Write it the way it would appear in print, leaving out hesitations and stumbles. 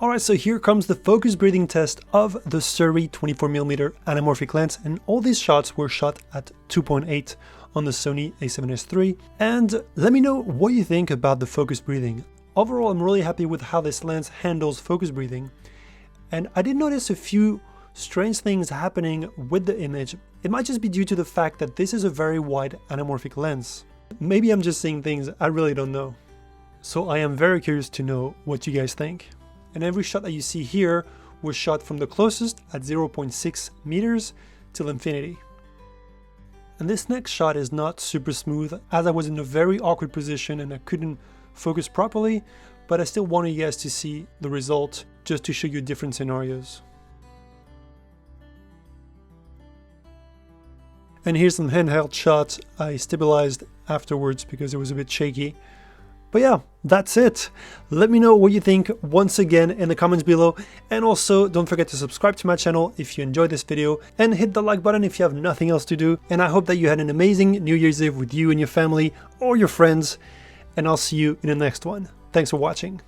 Alright, so here comes the focus breathing test of the Sirui 24mm anamorphic lens, and all these shots were shot at 2.8 on the Sony a7S III. And let me know what you think about the focus breathing. Overall, I'm really happy with how this lens handles focus breathing, and I did notice a few strange things happening with the image. It might just be due to the fact that this is a very wide anamorphic lens. Maybe I'm just seeing things I really don't know. So I am very curious to know what you guys think. And every shot that you see here was shot from the closest at 0.6 meters till infinity. And this next shot is not super smooth, as I was in a very awkward position and I couldn't focus properly, but I still wanted you guys to see the result just to show you different scenarios. And here's some handheld shots I stabilized afterwards because it was a bit shaky. But yeah, that's it. Let me know what you think once again in the comments below, and also don't forget to subscribe to my channel if you enjoyed this video, and hit the like button if you have nothing else to do. And I hope that you had an amazing New Year's Eve with you and your family or your friends, and I'll see you in the next one. Thanks for watching.